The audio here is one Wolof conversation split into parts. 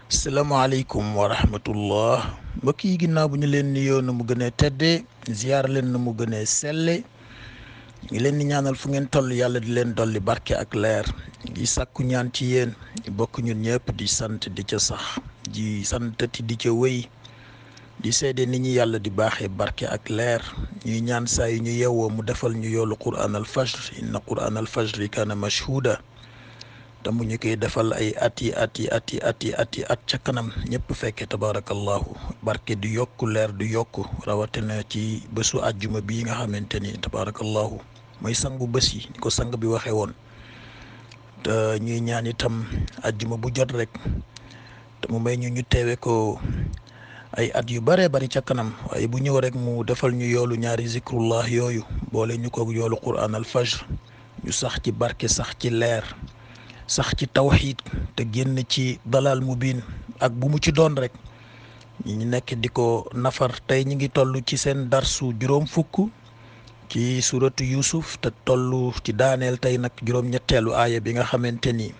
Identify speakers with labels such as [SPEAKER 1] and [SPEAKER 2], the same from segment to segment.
[SPEAKER 1] salaamaaleykum wa rahmatullah mbokk yi ginnaaw bu ñu leen nuyoo na mu gën a tedde ziyaar leen na mu gën a selle ngi leen di ñaanal fu ngeen toll yàlla di leen dolli barke ak leer di sàkku ñaan ci yéen bokk ñun ñëpp di sant di ca sax di santati di ca wéy di seede ni ñu yàlla di baaxee barke ak leer ñuy ñaan saa yu ñu yewwoo mu defal ñu yoolu qur'an al fajr inna qur'an al fajri kana mashhuda te mu ñu koy defal ay at ca kanam ñëpp fekke tabarakallahu barke du yokku leer du yokku rawatina ci bésu àjjuma bii nga xamante ni tabarakallahu mooy sangu bés yi ni ko sang bi waxee woon te ñuy ñaan itam àjjuma bu jot rek te mu may ñu teewe ko ay at yu bare bari ca kanam waaye bu ñëw rek mu defal ñu yoolu ñaari zikrullah yooyu boole ñu ko yoolu qur'an al fajr ñu sax ci barke sax ci leer sax ci tawxiid te génn ci dalal mubin ak bu mu ci doon rek ñu nekk di ko nafar tey ñu ngi toll ci seen darsu juróom fukk ci suratu yusuf te toll ci daaneel tey nag juróom ñetteelu aaya bi nga xamante ni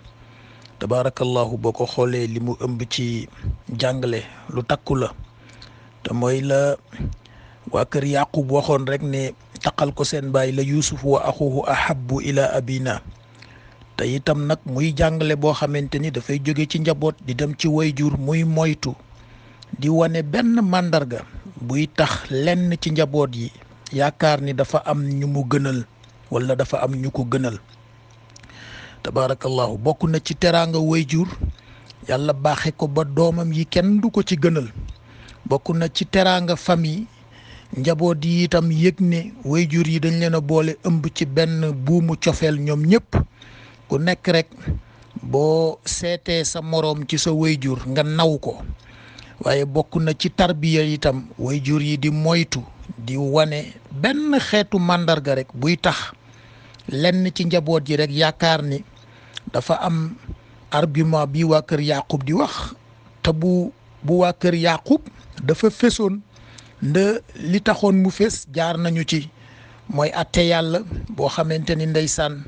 [SPEAKER 1] tabaarakallahu boo ko xoolee li mu ëmb ci jàngale lu takku la te mooy la waa kër yaqub waxoon rek ne taqal ko seen baay la yusuf wa axuhu ahabbu ila abina te itam nag muy jàngale boo xamante ni dafay jóge ci njaboot di dem ci wayjur muy moytu di wane benn màndarga buy tax lenn ci njaboot yi yaakaar ni dafa am ñu mu gënal wala dafa am ñu ko gënal tabaarakallahu bokk na ci teraanga wayjur yàlla baaxe ko ba doomam yi kenn du ko ci gënal bokk na ci teraanga famille njaboot yi itam yëg ne wayjur yi dañ leen a boole ëmb ci benn buumu cofeel ñoom ñëpp ku nekk rek boo seetee sa moroom ci sa wayjur nga naw ko waaye bokk na ci tarbiya itam wayjur yi di moytu di wane benn xeetu màndarga rek buy tax lenn ci njaboot yi rek yaakaar ni dafa am argument bi waa kër Yaqub di wax te bu waa kër Yaqub dafa fesoon nde li taxoon mu fes jaar nañu ci mooy atte yàlla boo xamante ni ndeysaan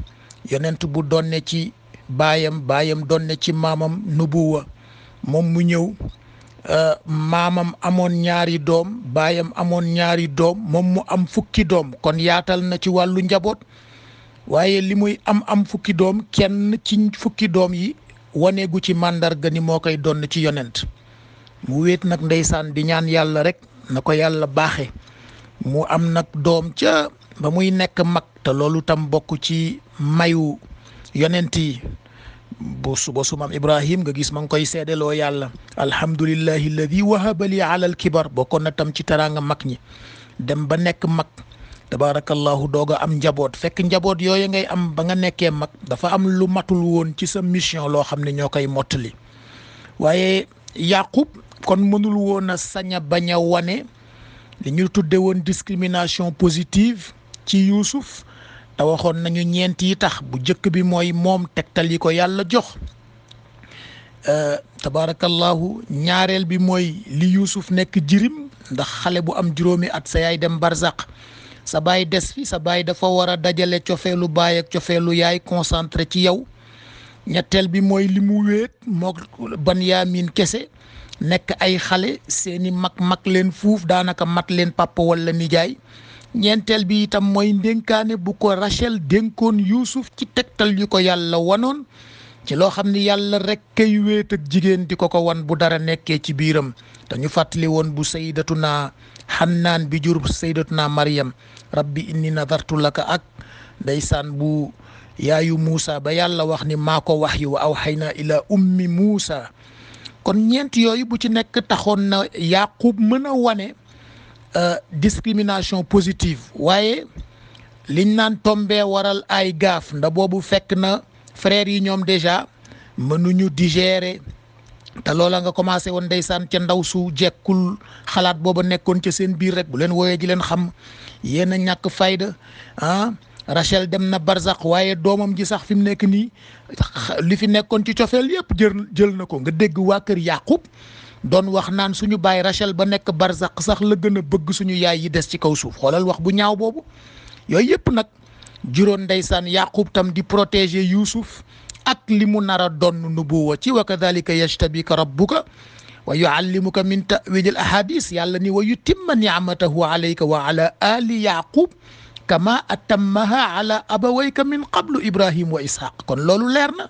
[SPEAKER 1] yonent bu donne ci baayam donne ci maamam nubuwa moom mu ñëw maamam amoon ñaari doom baayam amoon ñaari doom moom mu am fukki doom kon yaatal na ci wàllu njaboot waaye li muy am fukki doom kenn ci fukki doom yi waneegu ci màndarga ni moo koy donn ci yonent mu wéet nag ndeysaan di ñaan yàlla rek na ko yàlla baaxe mu am nag doom ca ba muy nekk mag te loolu tam bokk ci mayu yonent yi bu suba su maam Ibrahim nga gis ma ngi koy seedeloo yàlla alhamdulillahi alladi wahaba li ala al kibar bokkoon na tam ci teraanga mag ñi dem ba nekk mag tabaarakallahu doog a am njaboot fekk njaboot yooyu ngay am ba nga nekkee mag dafa am lu matul woon ci sa mission loo xam ne ñoo koy mottali waaye Yaqub kon mënul woon a sañ a bañ a wane li ñu tudde woon discrimination positive ci Yuusuf te waxoon nañu ñeent yi tax bu njëkk bi mooy moom tegtal yi ko yàlla jox tabaarakallahu ñaareel bi mooy li Yuusuf nekk jirim ndax xale bu am juróomi at sa yaay dem barzaq sa baay des fi sa baay dafa war a dajale cofeelu baay ak cofeelu yaay concentré ci yow ñetteel bi mooy li mu wéet moo Banyamin kese nekk ay xale seeni mag leen fuuf daanaka mat leen papa wala nijaay ñeenteel bi itam mooy ndénkaane bu ko Rachel dénkoon Yuusuf ci tegtal yu ko yàlla wanoon ci loo xam ni yàlla rek kay wéet ak jigéen di ko wan bu dara nekkee ci biiram te ñu fàttali woon bu sayyidatuna Hannaan bi jur sayyidatuna Maryam rabbi inni nadartu laka ak ndeysaan bu yaayu Muusa ba yàlla wax ni maa ko wax yu wa awxaynaa ila ummi Muusa kon ñeent yooyu bu ci nekk taxoon na Yaqub mën a wane discrimination positive waaye liñ naan tombee waral ay gaaf nda boobu fekk na frères yi ñoom déjà mënuñu digérer te loola nga commencé woon ndeysaan ca ndaw su jekkul xalaat booba nekkoon ca seen biir rek bu leen wooyee ji leen xam yéen a ñàkk fayda Rachel dem na barzaq waaye doomam ji sax fi mu nekk nii li fi nekkoon ci cofeel yëpp jël na ko nga dégg waa kër Yaqub doon wax naan suñu baay Rachel ba nekk barzaq sax la gën a bëgg suñu yaay yi des ci kaw suuf xoolal wax bu ñaaw boobu yooyu yëpp nag juróon ndeysaan Yaqub tam di protéger Yuusuf ak li mu nar a donn nubuwa ci wa kadhalika yajtabika rabbuka wa yuallimuka min ta'wil al ahadis yàlla ni wa yutimma ni'matahu alayka wa ala ali yaqub kama atammaha ala abawayka min qablu ibrahim wa ishaq kon loolu leer na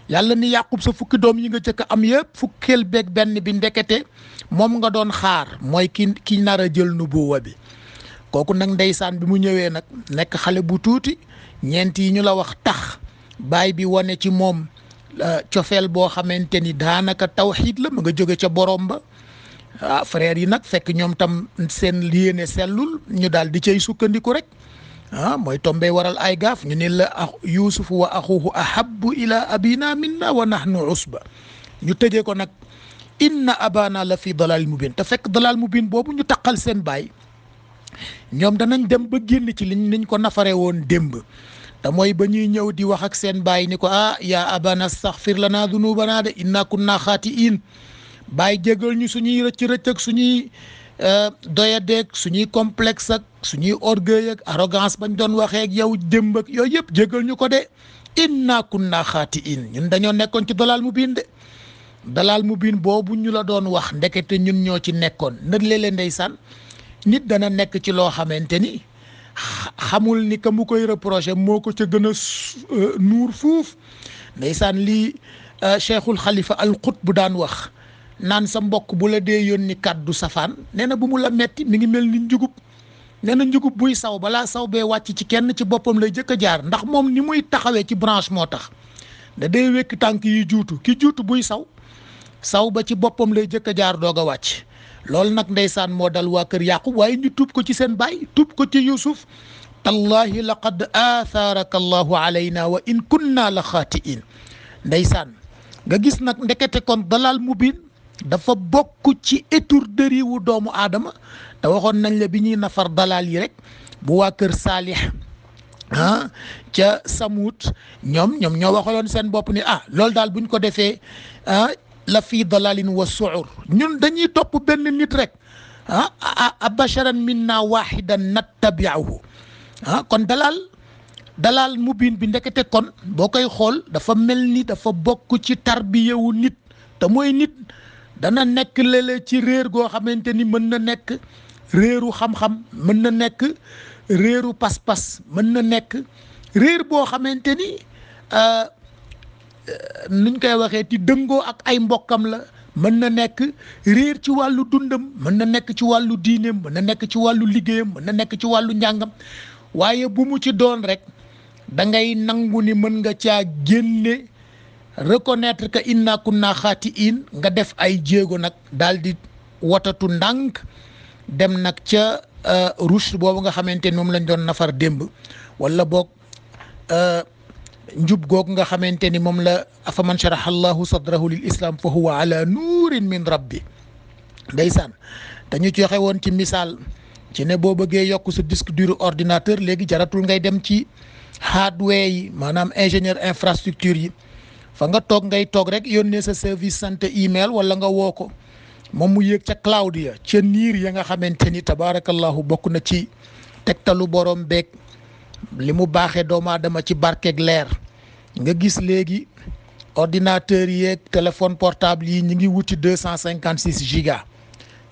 [SPEAKER 1] yàlla ni yaqub sa fukki doom yi nga jëkk am yëpp fukkeel beeg benn bi ndekete moom nga doon xaar mooy ki nar a jël nubuwa bi kooku nag ndeysaan bi mu ñëwee nag nekk xale bu tuuti ñeent yi ñu la wax tax baay bi wane ci moom cofeel boo xamante ni daanaka tawxiid la ma nga jóge ca borom ba frère yi nag fekk ñoom tam seen yéene sellul ñu daal di cay sukkandiku rek mooy tombé waral ay gaaf ñu ne la yusuf wa axuhu ahabbu ila abina minna wa nahnu usba ñu tëjee ko nag inna abana la fi dalal mubin te fekk dalal mubin boobu ñu taqal seen baay ñoom danañ dem ba génn ci liñ ko nafare woon démb te mooy ba ñuy ñëw di wax ak seen baay ni ko yaa abana astaghfir lana dunubana de inna kunna xaati'in baay jégal ñu suñuy rëcc ak suñuy doyadeeg suñuy complexe ak suñuy orgueil ak arrogance bañ doon waxee ak yow démb ak yooyu yëpp jégal ñu ko de inna kunna xaati'in ñun dañoo nekkoon ci dalal mubin de dalal mubin boobu ñu la doon wax ndekete ñun ñoo ci nekkoon nag léeg-léeg ndeysaan nit dana nekk ci loo xamante ni xamul ni ka mu koy reproché moo ko ca gën a nuur fuuf ndeysaan lii cheikhul xalifa al qut bu daan wax naan sa mbokk bu la dee yónni kàddu safaan nee na bu mu la metti mi ngi mel ni njugub nee na njugub buy saw balaa saw bee wàcc ci kenn ci boppam lay jëkk a jaar ndax moom ni muy taxawee ci branche moo tax da day wekk tànk yi juutu ki juutu buy saw ba ci boppam lay jëkk a jaar doog a wàcc loolu nag ndeysaan moo dal waa kër yaqub waaye ñu tuub ko ci seen baay tuub ko ci yusuf tallahi laqad atharaka allahu alayna wa in kunna la xaatiin ndeysaan nga gis nag ndekete kon dalal mubin dafa bokk ci étourderie wu doomu aadama te waxoon nañ la bi ñuy nafar dalal yi rek bu waa kër saalix ca samut ñoom ñoo waxaloon seen bopp ni loolu daal buñ ko defee la fii dalalin wa suur ñun dañuy topp benn nit rek abasharan minna wahidan nattabi'uhu kon dalal mubin bi ndekete kon boo koy xool dafa mel ni dafa bokk ci tarbiyewu nit te mooy nit dana nekk léeg-léeg ci réer goo xamante ni mën na nekk réeru xam-xam mën na nekk réeru pas-pas mën na nekk réer boo xamante ni nuñ koy waxee ti dëngoo ak ay mbokkam la mën na nekk réer ci wàllu dundam mën na nekk ci wàllu diineem mën na nekk ci wàllu liggéeyam mën na nekk ci wàllu njàngam waaye bu mu ci doon rek da ngay nangu ni mën nga caa génne reconnaître que inna kunna xaati'in nga def ay jéego nag daal di watatu ndànk dem nag ca rushd boobu nga xamante ni moom lañ doon nafar démb wala boog njub googu nga xamante ni moom la afaman sharaha allahu sadrahu lil islam fa huwa ala nuurin min rabbi ndeysaan dañu joxe woon ci misaal ci ne boo bëggee yokk sa disque dur ordinateur léegi jaratul ngay dem ci hardware yi maanaam ingénieur infrastructure yi fa nga toog ngay toog rek yónnee sa service santé email wala nga woo ko moom mu yéeg ca cloud ya ca niir ya nga xamante ni tabaarakallahu bokk na ci tegtalu borom beeg li mu baaxee doomu aadama ci barkeeg leer nga gis léegi ordinateur yeeg téléphone portable yi ñi ngi wuti 256 giga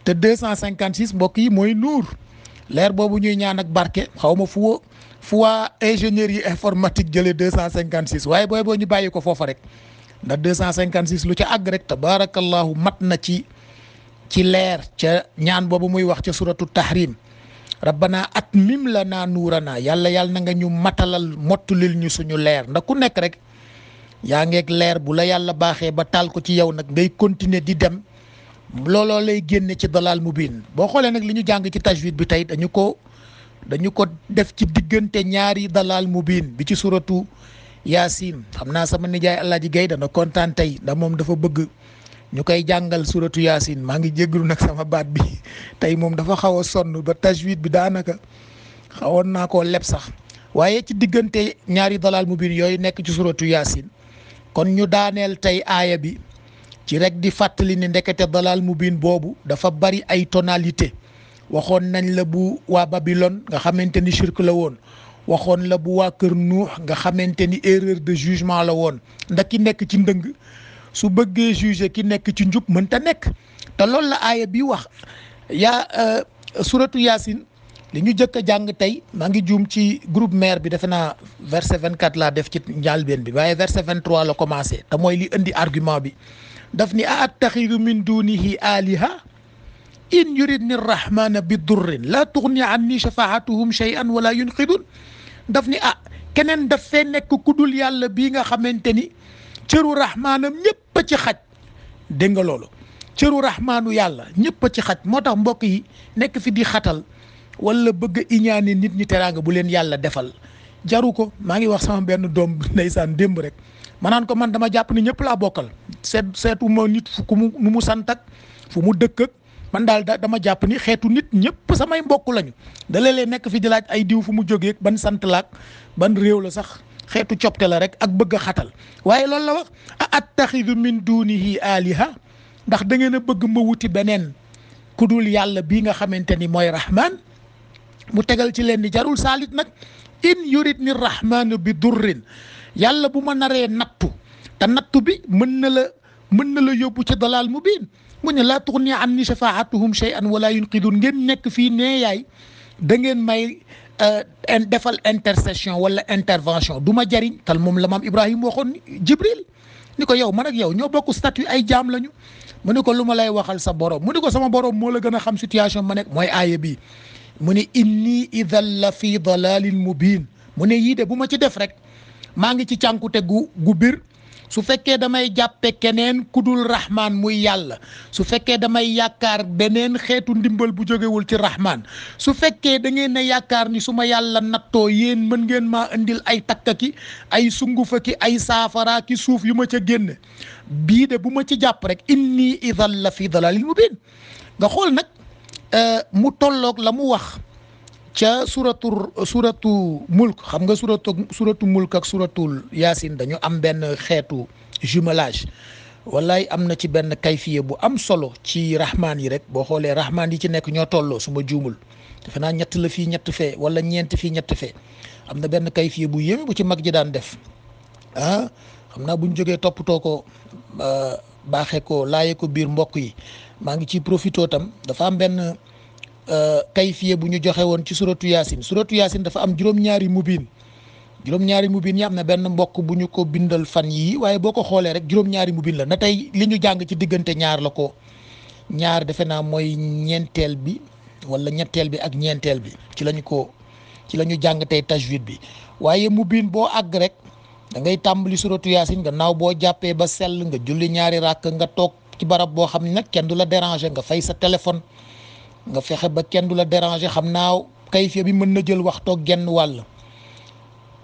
[SPEAKER 1] te 256 mbokk yi mooy nuur leer boobu ñuy ñaan ak barke xaw ma fu waa ingénieur yi informatique jëlee 256 waaye boo ñu bàyyi ko foofa rek ndax 256 lu ca àgg rek tabaarakallahu mat na ci leer ca ñaan boobu muy wax ca suratu tahrim rabbana atmim lana nuurana yàlla na nga ñu matalal mottulil ñu suñu leer ndax ku nekk rek yaa ngeeg leer bu la yàlla baaxee ba taal ko ci yow nag ngay continuer di dem looloo lay génne ci dalal mubin boo xoolee nag li ñu jàng ci tajwid bi tey dañu ko def ci diggante ñaari dalal mubin bi ci suratu yaasin xam naa sama nijaay Alaaji Gay dana kontaan tey ndax moom dafa bëgg ñu koy jàngal suratu yaasin maa ngi jégalu nag sama baat bi tey moom dafa xaw a sonn ba tajwid bi daanaka xawoon naa koo leb sax waaye ci diggante ñaari dalal mubin yooyu nekk ci suratu yaasin kon ñu daaneel tey aaya bi ci rek di fàttali ni ndekete dalal mubin boobu dafa bari ay tonalité waxoon nañ la bu waa Babylone nga xamante ni shirk la woon waxoon la bu waa kër Nuux nga xamante ni erreur de jugement la woon ndax ki nekk ci ndëng su bëggee juger ki nekk ci njub mënta nekk te loolu la aaya bi wax suratu Yaasin li ñu jëkk a jàng tey maa ngi juum ci groupe mère bi defe naa verset 24 laa def ci njàlbeen bi waaye verset 23 la commencé te mooy li indi argument bi daf ni a attaxidu min dunihi aliha in yuridni rahmana bi durrin la tuxni anni shafaatuhum shay'an wala yunqidun daf ni keneen daf fee nekk ku dul yàlla bii nga xamante ni cëru rahmaanam ñëpp a ci xaj dégg nga loolu cëru rahmaanu yàlla ñëpp a ci xaj moo tax mbokk yi nekk fi di xatal wala bëgg a iñaane nit ñi teraanga bu leen yàlla defal jaru ko. maa ngi wax sama benn doom ndeysaan démb rek ma naan ko man dama jàpp ni ñëpp laa bokkal seetu ma nit fu nu mu sant ak fu mu dëkk ak man daal dama jàpp ni xeetu nit ñëpp samay mbokk lañu da léeg-léeg nekk fi di laaj ay diw fu mu jógee ban sant laak ban réew la sax xeetu copte la rek ak bëgg a xatal waaye loolu la wax a attaxidu min dunihi aliha ndax da ngeen a bëgg ma wuti beneen ku dul yàlla bii nga xamante ni mooy rahman mu tegal ci leen ni jarul saalit nag in yurid ni rahmanu bi durrin yàlla bu ma naree nattu te nattu bi mën na la yóbbu ci dalal mubin mu ne laa tuxni anni shafaatuhum shay'an wala yunqidun ngeen nekk fii nee yaay da ngeen may defal intercession wala intervention du ma jariñ tal moom la maam Ibrahima waxoon Jibril ni ko yow man ak yow ñoo bokk statut ay jaam lañu mu ne ko lu ma lay waxal sa borom mu ne ko sama borom moo la gën a xam situation ma nekk mooy aaya bii mu ne inni idan la fi dalalin mubin mu ne yii de bu ma ci def rek maa ngi ci cànkute gu bir su fekkee damay jàppe keneen kudul rahman muy yàlla su fekkee damay yaakaar beneen xeetu ndimbal bu jógewul ci rahman su fekkee da ngeen a yaakaar ni su ma yàlla nattoo yéen mën ngeen maa indil ay takkaki ay sungufa ki ay saafara ki suuf yu ma ca génn bii de bu ma ci jàpp rek inni idan la fi dalalin mubin nga xool nag mu tolloog la mu wax ca suratu mulk xam nga suratu mulk ak suratul yaasin dañu am benn xeetu jumelage wallaay am na ci benn kayfiye bu am solo ci rahmaan yi rek boo xoolee rahmaan yi ci nekk ñoo tolloo su ma juumul defe naa ñett la fii ñett fee wala ñeent fii ñett fee am na benn kayfiye bu yéeme bu ci mag ji daan def xam naa bu ñu jógee toppatoo ko baaxee ko laayee ko biir mbokk yi maa ngi ciy profité tam dafa am benn kayfiye bu ñu joxe woon ci suratu yaasin dafa am juróom-ñaari mubin yi am na benn mbokk bu ñu ko bindal fan yii waaye boo ko xoolee rek juróom-ñaari mubin la na tey li ñu jàng ci diggante ñaar la ko ñaar defe naa mooy ñeenteel bi wala ñetteel bi ak ñeenteel bi ci la ñu jàng tey tajwid bi waaye mubin boo àgg rek da ngay tàmbali suratu yaasin gannaaw boo jàppee ba sell nga julli ñaari ràkk nga toog ci barab boo xam ne nag kenn du la déranger nga fay sa téléphone nga fexe ba kenn du la déranger xam naa kayfiya bi mën na jël waxtoog genn wàll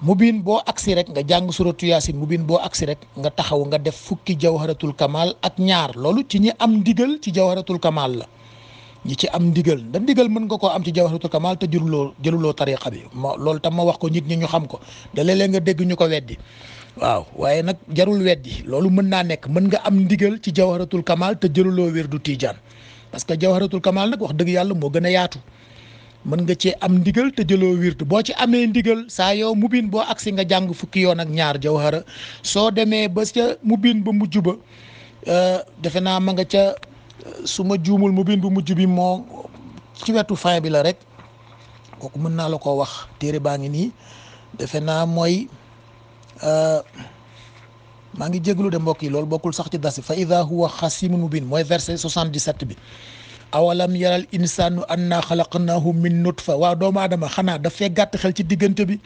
[SPEAKER 1] mubin boo agsi rek nga jàng suratu yaasin mubin boo agsi rek nga taxaw nga def fukki jawharatul kamal ak ñaar loolu ci ñi am ndigal ci jawharatul kamal la ñi ci am ndigal da ndigal mën nga koo am ci jawharatul kamal te jëluloo tariqa bi loolu tam ma wax ko nit ñi ñu xam ko da léeg-léeg nga dégg ñu ko weddi waaw waaye nag jarul weddi loolu mën naa nekk mën nga am ndigal ci jawharatul kamal te jëluloo wirdu tijaan parce que jawharatul kamal nag wax dëgg yàlla moo gën a yaatu mën nga cee am ndigal te jëloo wird boo ci amee ndigal saa yow mubin boo agsi nga jàng fukki yoon ak ñaar jawhara soo demee ba ca mubin ba mujj ba defe naa ma nga ca su ma juumul mubin bu mujj bi moo ci wetu fin bi la rek kooku mën naa la koo wax téere baa ngi nii defe naa mooy maa ngi jéglu de mbokk yi loolu bokkul sax ci dasi fa ida huwa xasimun mubin mooy verset 77 bi awalam yaral insaanu anna xalaqnaahu min nutfa waaw doomu aadama xanaa dafay gàtt xel ci diggante bi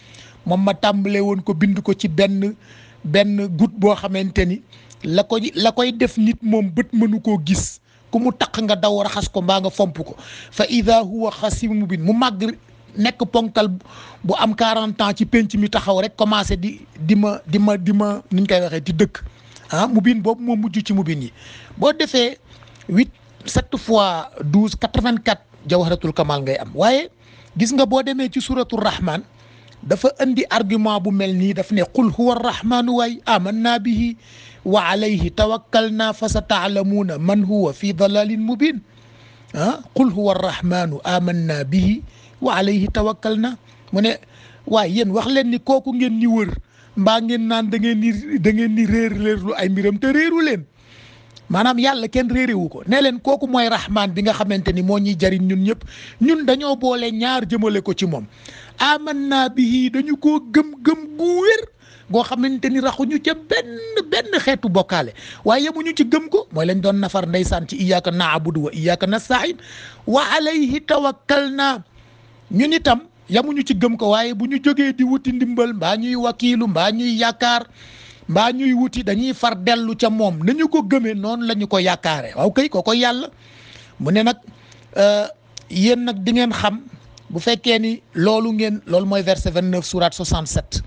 [SPEAKER 1] moom ma tàmbalee woon ko bind ko ci benn goutte boo xamante ni la koy def nit moom bët mënu koo gis ku mu taq nga daw raxas ko mbaa nga fomp ko fa ida huwa xasimun mubin mu màgg nekk ponkal bu am 40 ans ci penc mi taxaw rek commencé di ma ni ñu koy waxee di dëkk mubin boobu moo mujj ci mubin yi boo defee 7 fois 12 84 jawharatul kamal ngay am waaye gis nga boo demee ci suratul rahman dafa indi argument bu mel nii daf ne qul huwa arrahmanu waay amanna bihi wa alayhi tawakkalna fa sa taalamuuna man huwa fi dalalin mubin qul huwa arrahmanu amanna bihi wa alayhi tawakkalna mu ne waaye yéen wax leen ni kooku ngeen ni wër mbaa ngeen naan da ngeen ni réerlu ay mbiram te réeru leen maanaam yàlla kenn réerewu ko ne leen kooku mooy rahmaan bi nga xamante ni moo ñuy jariñ ñun ñëpp ñun dañoo boole ñaar jëmale ko ci moom amanna bihi dañu koo gëm gu wér goo xamante ni raxuñu ca benn xeetu bokkaale waaye yemuñu ci gëm ko mooy lañ doon nafar ndeysaan ci iyyaka na'budu wa iyyaka nasta'in wa alayhi tawakkalna ñun itam yamuñu ci gëm ko waaye bu ñu jógee di wuti ndimbal mbaa ñuy wakiilu mbaa ñuy yaakaar mbaa ñuy wuti dañuy far dellu ca moom nañu ko gëmee noonu la ñu ko yaakaare waaw kay ko yàlla mu ne nag yéen nag di ngeen xam bu fekkee ni loolu mooy verset 29 surat 67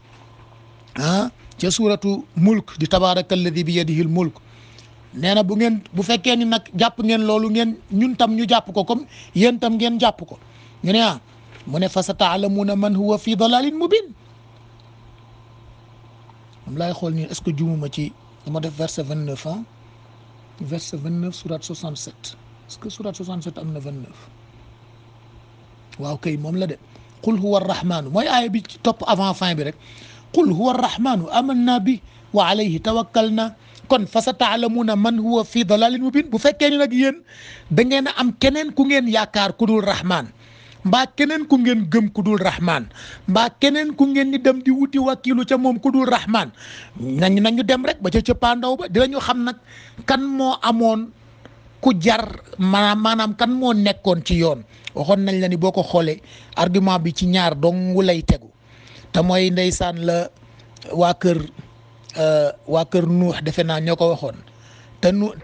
[SPEAKER 1] ca suratu mulk di tabaraka alladi bi yadihil mulk nee na bu fekkee ni nag jàpp ngeen loolu ñun tam ñu jàpp ko comme yéen tam ngeen jàpp ko ñu ne mu ne fa sa taalamuuna man huwa fi dalalin mubin am laay xool nii est-ce que jumuma ci dama def verset 29 verset 29 surat 67 est-ce que surat 67 am na 29 waaw kay moom la de qul huwa arrahmanu mooy aaya bi ci topp avant fin bi rek qul huwa arrahmanu amanna bi wa alayhi tawakkalna kon fa sa taalamuuna man huwa fi dalalin mubin bu fekkee ni nag yéen da ngeen a am keneen ku ngeen yaakaar ku dul rahman mbaa keneen ku ngeen gëm ku dul rahman mbaa keneen ku ngeen ni dem di wuti wakiilu ca moom ku dul rahman nañu dem rek ba ca cëppaandaw ba dinañu xam nag kan moo amoon ku jar maanaam kan moo nekkoon ci yoon waxoon nañ la ni boo ko xoolee argument bi ci ñaar dong lay tegu te mooy ndeysaan la waa kër nuux defe naa ñoo ko waxoon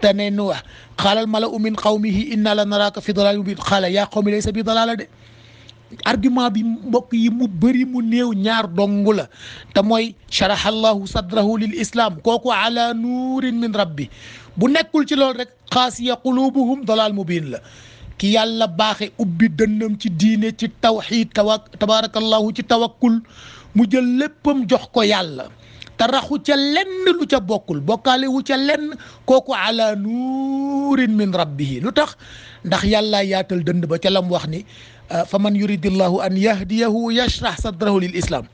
[SPEAKER 1] te ne nuux xaalal mala'u min qawmihi inna la naraaka fi dalalin mubin xaala yaa qawmi laysa bi dalala de argument bi mbokk yi mu bëri mu néew ñaar dongu la te mooy sharaha allahu sadrahu lil islam kooku ala nuurin min rabbi bu nekkul ci loolu rek xaasiya qulubuhum dalal mubin la ki yàlla baaxe ubbi dënnam ci diine ci tawxiid tabarakallahu ci tawakkul mu jël léppam jox ko yàlla te raxu ca lenn lu ca bokkul bokkaale wu ca lenn kooku ala nuurin min rabbihi lu tax ndax yàlla yaatal dënd ba ca lam wax ni fa man yuridillahu an yahdiyahu yashrah sadrahu lil islam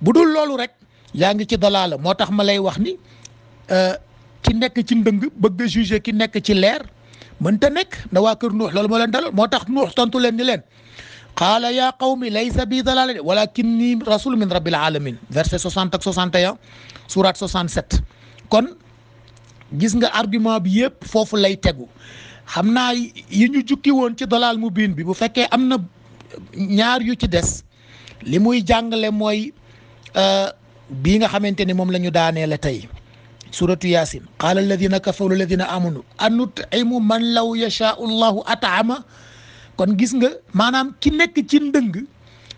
[SPEAKER 1] bu dul loolu rek yaa ngi ci dalaala moo tax ma lay wax ni ki nekk ci ndëng bëgg a juger ki nekk ci leer mënta nekk nda waa kër nuux loolu moo leen dalal moo tax nuux tontu leen ni leen qaala yaa qawmi laysa bi dalaala walakinni rasul min rabbil alamin verset 60 ak 61 surat 67 kon gis nga argument bi yëpp foofu lay tegu xam naa yi ñu jukki woon ci dalal mubin bi bu fekkee am na ñaar yu ci des li muy jàngale mooy bii nga xamante ni moom la ñu daaneele tey suratu yasin qaala alladina kafaru alladina amanu anut'imu man law yashaau llahu at'ama kon gis nga maanaam ki nekk ci ndëng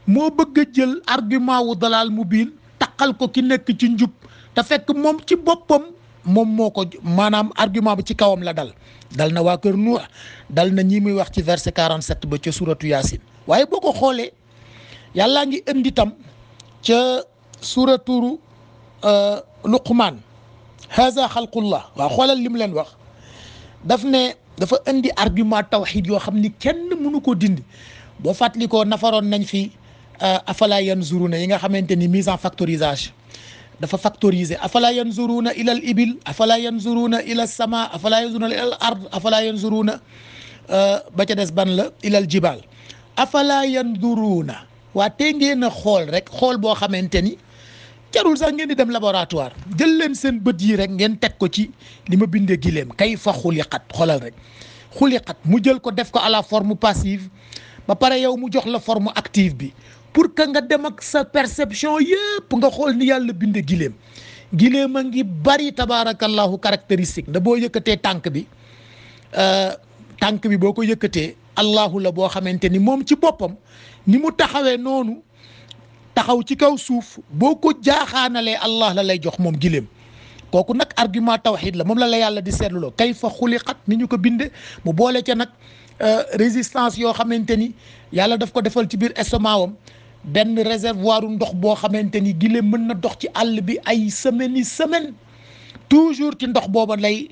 [SPEAKER 1] moo bëgg a jël argument wu dalal mubin taqal ko ki nekk ci njub te fekk moom ci boppam moom moo ko maanaam argument bi ci kawam la dal na waa kër nuux dal na ñi muy wax ci verset 47 ba ca suratu yasin waaye boo ko xoolee yàllaa ngi indi tam ca suratu luqman haza xalqullah waaw xoolal li mu leen wax dafa indi argument tawxid yoo xam ni kenn mënu ko dindi boo fàttalikoo nafaroon nañ fi afala yanzuruna yi nga xamante ni mise en factorisation dafa factoriser afala yanzuruna ila al ibil afala yanzuruna ila al sama afala yanzuruna ila al ard afala yanzuruna ba ca des ban la ila al jibal afala yanzuruna waa tey ngeen a xool rek xool boo xamante ni jarul sax ngeen di dem laboratoire jël leen seen bët yi rek ngeen teg ko ci li ma bindee gileem kay fa xuliqat xoolal rek xuliqat mu jël ko def ko à la forme passive ba pare yow mu jox la forme active bi pour que nga dem ak sa perception yëpp nga xool ni yàlla binde gileem a ngi bari tabaarakallahu caractéristique nda boo yëkkatee tànk bi boo ko yëkkatee allahu la boo xamante ni moom ci boppam ni mu taxawee noonu taxaw ci kaw suuf boo ko jaaxaanalee allah la lay jox moom gileem kooku nag argument tawxid la moom la yàlla di seetluloo kayfa xuliqat ni ñu ko binde mu boole ca nag résistance yoo xamante ni yàlla daf ko defal ci biir estomac wam benn réservoir ndox boo xamante ni gileem mën na dox ci àll bi ay semaines yi semaine toujours ci ndox booba lay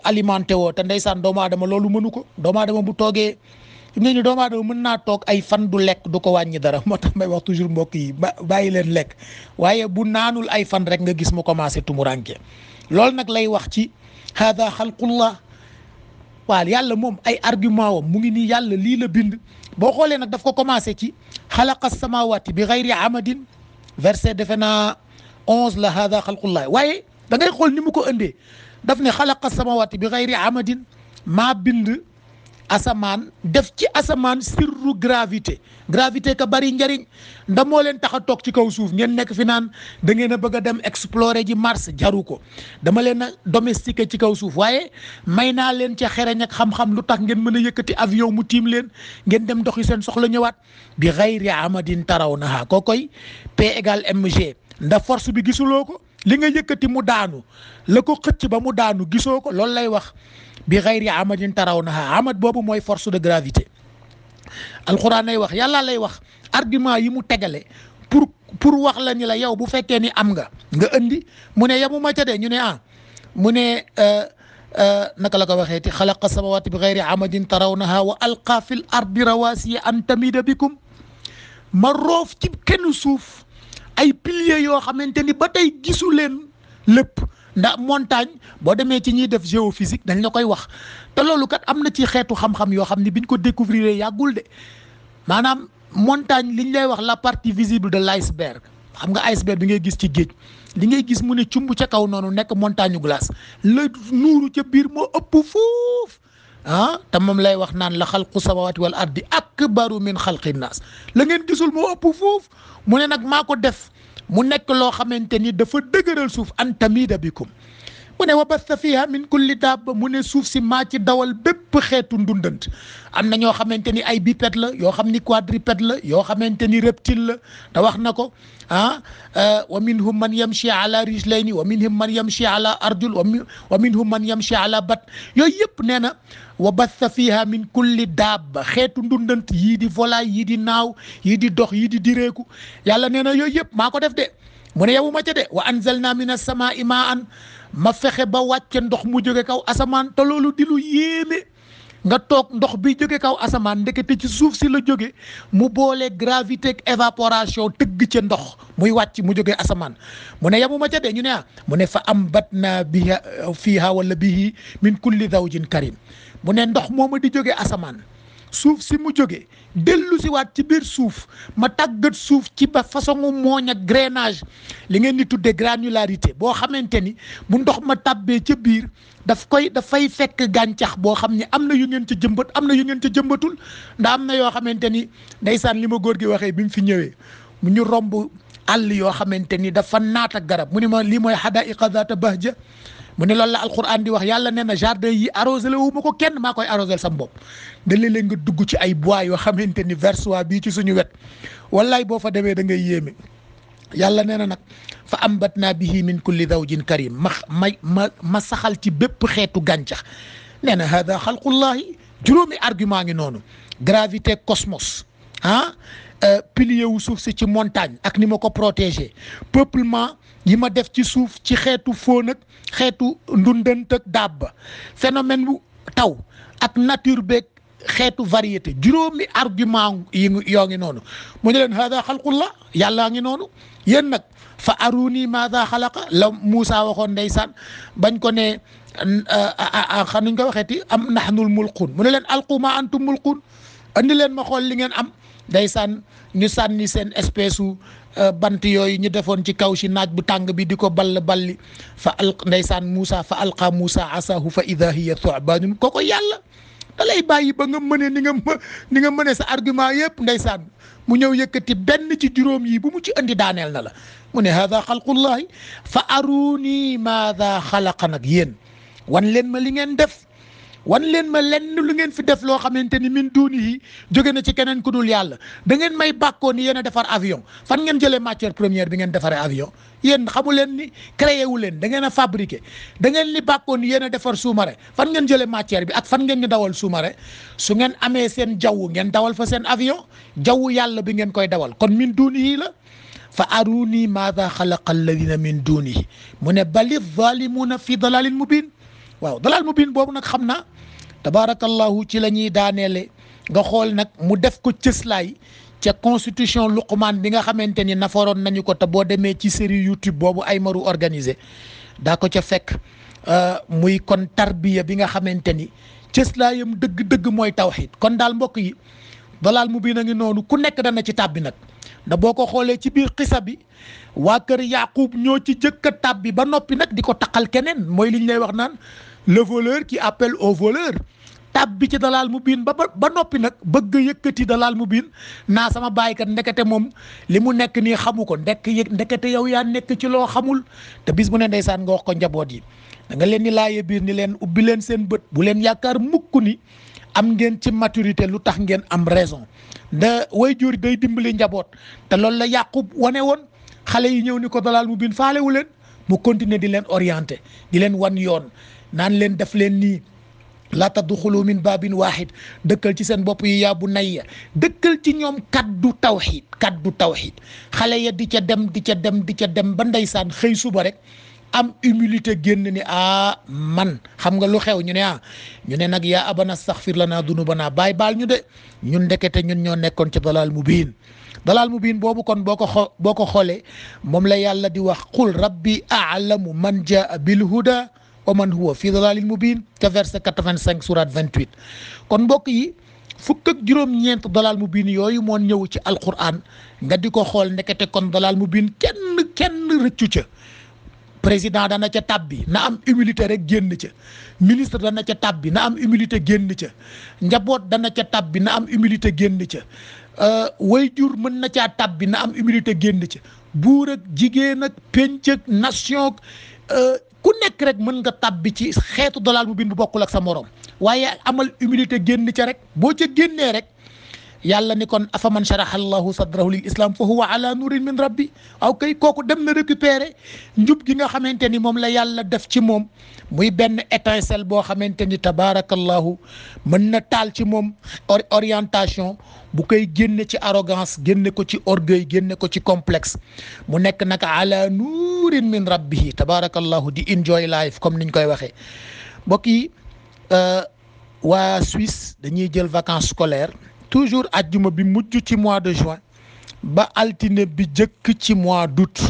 [SPEAKER 1] alimenté woo te ndeysaan doomu aadama loolu mënu ko doomu aadama bu toogee ne ni doomu aadama mën naa toog ay fan du lekk du ko wàññi dara moo tax may wax toujours mbokk yi bàyyi leen lekk waaye bu naanul ay fan rek nga gis mu commencé tumuranke loolu nag lay wax ci hada xalqullah waaw yàlla moom ay argument wam mu ngi nii yàlla lii la bind boo xoolee nag daf ko commencé ci xalaqa samawati bi gayri amadin verset defe naa 11 la hada xalqullah waaye da ngay xool ni mu ko indee daf ne xalaqa samawati bi gayri amadin maa bind asamaan def ci asamaan sirru gravité ka bari njëriñ ndax moo leen tax a toog ci kaw suuf ngeen nekk fi naan da ngeen a bëgg a dem explorer ji Mars jaru ko dama leen a domestiqué ci kaw suuf waaye may naa leen ca xereñ ak xam-xam lu tax ngeen mën a yëkkati avion mu tiim leen ngeen dem doxi seen soxla ñëwaat bi xayri amadin tarawnaha ko koy P égale mg ndax force bi gisuloo ko li nga yëkkati mu daanu la ko xëcc ba mu daanu gisoo ko loolu lay wax bi xayri amadin tarawnaha amad boobu mooy force de gravité alxuraan lay wax yàlla lay wax argument yi mu tegale pour wax la ni la yow bu fekkee ni am nga indi mu ne yamuma ca de ñu ne mu ne naka la ko waxeeti xalaqa samawati bi xayri amadin tarawnaha wa alqa fil ardi rawasiya an tamida bikum ma roof ci kenn suuf ay piliers yoo xamante ni ba tey gisu leen lépp ndax montagne boo demee ci ñiy def géophysique dañ la koy wax te loolu kat am na ci xeetu xam-xam yoo xam ni biñ ko découvrir yàggul de maanaam montagne liñ lay wax la partie visible de l'iceberg xam nga iceberg bi ngay gis ci géej li ngay gis mu ne cumb ca kaw noonu nekk montagne glace la nuuru ca biir moo ëpp fuuf te moom lay wax naan la xalqu samawati wal ardi akbaru min xalqi naas la ngeen gisul moo ëpp fuuf mu ne nag maa ko def mu nekk loo xamante ni dafa dëgëral suuf an tamida bikum mu ne wa basta fiha min kulli dabba mu ne suuf si maa ci dawal bépp xeetu ndundant am na ñoo xamante ni ay bipède la yoo xam ni quadrupède la yoo xamante ni reptile la te wax na ko wa minhum man yamshi ala rijlayni wa minhum man yamshi ala arjul wa minhum man yamshi ala bat yooyu yëpp nee na wa basta fiha min kulli dabba xeetu ndundant yii di volaille yii di naaw yii di dox yii di direeku yàlla nee na yooyu yëpp maa ko def de mu ne yowuma ca de wa anzalna min as-samaa'i maa'an ma fexe ba wàcce ndox mu jóge kaw asamaan te loolu di lu yéeme nga toog ndox bi jóge kaw asamaan ndekete ci suuf si la jóge mu boole gravité ak évaporation tëgg ca ndox muy wàcc mu jóge asamaan mu ne yamuma ca de ñu ne mu ne fa ambatna biha fiha wala bihi min kulli zawjin karim mu ne ndox mooma di jóge asamaan suuf si mu jóge dellu si waat ci biir suuf ma tàggat suuf ci ba façon mooñ ak grainage li ngeen di tuddee granularité boo xamante ni bu ndox ma tàbbee ca biir dafay fekk gàncax boo xam ne am na yu ngeen ca jëmbat am na yu ngeen ca jëmbatul ndax am na yoo xamante ni ndeysaan li ma góor gi waxee bi mu fi ñëwee mu ñu romb àll yoo xamante ni dafa naat ak garab mu ne ma lii mooy hadaiqa zaata bahja mu ne loolu la alquran di wax yàlla nee na jardin yi arrosé la wu ma ko kenn maa koy arrosé sam bopp da léeg-léeg nga dugg ci ay bois yoo xamante ni versoir bii ci suñu wet wallaay boo fa demee da ngay yéeme yàlla nee na nag fa ambatna bihi min kulli zawjin karim ma saxal ci bépp xeetu gàncax nee na hada xalqullahi juróomi argument ngi noonu gravité cosmos pilier wu suuf si ci montagne ak ni ma ko protégé peuplement yi ma def ci suuf ci xeetu fóon ak xeetu ndundant ak dabba phénomène bu taw ak nature beeg xeetu variété juróomi argument yi yoo ngi noonu mu ne leen hada xalqullah yàllaa ngi noonu yéen nag fa aruni maada xalaqa la Moussa waxoon ndeysaan bañ ko ne xam nuñ ko waxeeti am nahnul mulquun mu ne leen alqu ma antum mulquun andi leen ma xool li ngeen am ndeysaan ñu sànni seen espèce u bant yooyu ñu defoon ci kaw si naaj bu tàng bi di ko balli fa ndeysaan Moussa fa alqa Moussa asahu fa ida hiya thu'banun kooko yàlla da lay bàyyi ba nga mëne ni nga mëne sa argument yëpp ndeysaan mu ñëw yëkkati benn ci juróom yi bu mu ci andi daaneel na la mu ne hada xalqullahi fa aruni maada xalaqa nag yéen wan leen ma li ngeen def wan leen ma lenn lu ngeen fi def loo xamante ni min duunihi jóge na ci keneen ku dul yàlla da ngeen may bàkkoo ni yéen a defar avion fan ngeen jëlee matière première bi ngeen defaree avion yéen xamu leen ni créé wu leen da ngeen a fabriqué da ngeen ni bàkkoo ni yéen a defar sous-marin fan ngeen jëlee matière bi ak fan ngeen ñu dawal sous-marin su ngeen amee seen jaww ngeen dawal fa seen avion jaww yàlla bi ngeen koy dawal kon min duunihi la fa aruni maada xalaqa alladina min duunihi mu ne bali zalimuna fi dalalin mubin waaw dalal mubin boobu nag xam naa tabaarakallahu ci la ñuy daaneele nga xool nag mu def ko cëslaay ca constitution Luqmaan bi nga xamante ni nafaroon nañu ko te boo demee ci série YouTube boobu ay maru organisé daa ko ca fekk muy kon tarbiya bi nga xamante ni cëslaayam dëgg-dëgg mooy tawxiid. kon daal mbokk yi Dalaal Mubiin a ngi noonu ku nekk dana ci tàbbi nag da boo ko xoolee ci biir xisa bi waa kër Yaaqub ñoo ci jëkk a tàbbi ba noppi nag di ko taqal keneen mooy li ñu lay wax naan le voleur qui appelle au voleur. tàbbi ci Dalaal Mubiin ba noppi nag bëgg yëkkati Dalaal Mubiin naa sama baaykat ndekete moom li mu nekk nii xamu ko ndekete yow yaa nekk ci loo xamul te bis bu ne ndeysaan nga wax ko njaboot yi da nga leen di laaye biir ni leen ubbi leen seen bët bu leen yaakaar mukk ni am ngeen ci maturité lu tax ngeen am raison nda waajur day dimbali njaboot te loolu la Yaqub wane woon xale yi ñëw ni ko Dalaal Mubiin faalewu leen mu continuer di leen orienté di leen wan yoon naan leen def leen nii laa tadxulu min baabin waahid dëkkal ci seen bopp yi yaa bunayya dëkkal ci ñoom kaddu tawxiid xale ya di ca dem ba ndeysaan xëy suba rek am humilité génn ni man xam nga lu xew ñu ne nag yaa abana astaghfir lana dunubanaa baay baal ñu de ñun ndekete ñun ñoo nekkoon ci Dalaal Mubiin boobu kon boo ko xoolee moom la yàlla di wax qul rabbi a'lamu man jaa bil huda wa man huwa fi Dalaalin Mubiin te verset 85 surat 28 kon mbokk yi fukk ak juróom-ñeent Dalaal Mubiin yooyu moo ñëw ci alquran nga di ko xool ndekete kon Dalaal Mubiin kenn rëccu ca président dana ca tabbi na am humilité rek génn ca ministre dana ca tabbi na am humilité génn ca njaboot dana ca tabbi na am humilité génn ca wayjur mën na caa tabbi na am humilité génn ca buur ak jigéen ak penc ak nation ku nekk rek mën nga tabbi ci xeetu Dalaal Mubiin bu bokkul ak sa morom waaye amal humilité génn ca rek boo ca génnee rek yàlla ni kon afaman sharaha allahu sadrahu lil islam fa huwa ala nurin min rabbi aw kay kooku dem na récupérer njub gi nga xamante ni moom la yàlla def ci moom muy benn étincelle boo xamante ni tabaarakallahu mën na taal ci moom orientation bu koy génne ci arrogance génne ko ci orgueil génne ko ci complexe mu nekk nag ala nurin min rabbihi tabaarakallahu di enjoy life comme niñ koy waxee mbokk yi waa Suisse dañuy jël vacances scolaires toujours ajjuma bi mujj ci mois de juin ba altine bi jëkk ci mois d'août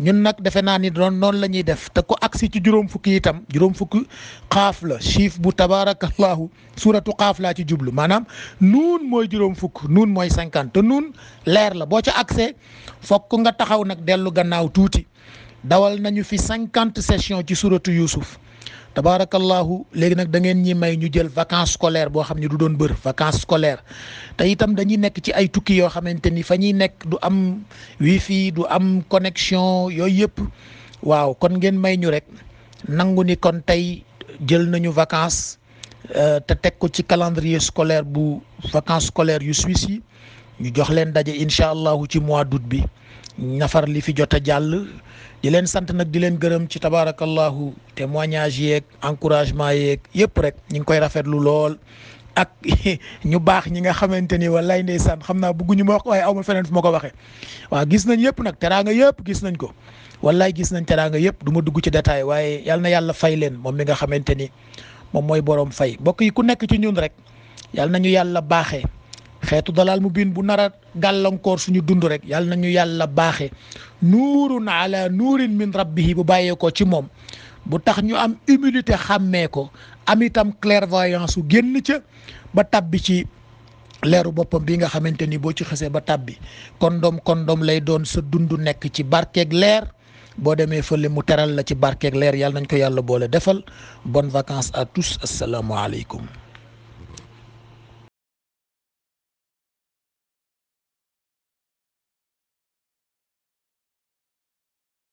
[SPEAKER 1] ñun nag defe naa ni noonu la ñuy def te ko agsi ci juróom fukki itam juróom fukki xaaf la chiffre bu tabaarakallahu suratu xaaf laa ci jublu maanaam nuun mooy juróom fukk nuun mooy 50 te nuun leer la boo ca agsee fokk nga taxaw nag dellu gannaaw tuuti dawal nañu fi 50 session ci suratu Yuusuf tabaarakallahu léegi nag da ngeen ñi may ñu jël vacances scolaires boo xam ne du doon bër vacances scolaires te itam dañuy nekk ci ay tukki yoo xamante ni fa ñuy nekk du am wifi du am connexion yooyu yëpp waaw kon ngeen may ñu rek nangu ni kon tey jël nañu vacances te teg ko ci calendrier scolaire bu vacances scolaires yu Suisse yi ñu jox leen daje incha allahu ci mois d'août bi nafar li fi jot a jàll di leen sant nag di leen gërëm ci tabaarakallahu témoignage yeeg encouragement yeeg yëpp rek ñu ngi koy rafetlu lool ak ñu baax ñi nga xamante ni wallaay ndeysaan xam naa bëgguñu ma wax waaye aw ma feneen fu ma ko waxee waaw gis nañ yëpp nag teraanga yëpp gis nañ ko wallaay gis nañ teraanga yëpp du ma dugg ci détail waaye yal na yàlla fay leen moom mi nga xamante ni moom mooy borom fay mbokk yi ku nekk ci ñun rek yal nañu yàlla baaxee xeetu Dalaal Mubiin bu nar a gàllankoor suñu dund rek yàlla nañu yàlla baaxee nuurun ala nuurin min rabbihi bu bàyyeekoo ci moom bu tax ñu am humilité xàmmee ko am itam clairvoyance su génn ca ba tabbi ci leeru boppam bi nga xamante ni boo ci xësee ba tabbi kondom lay doon sa dund nekk ci barkeeg leer boo demee fële mu teral la ci barkeeg leer yàlla nañ ko yàlla boole defal bonnes vacances à tous asalaamaaleykum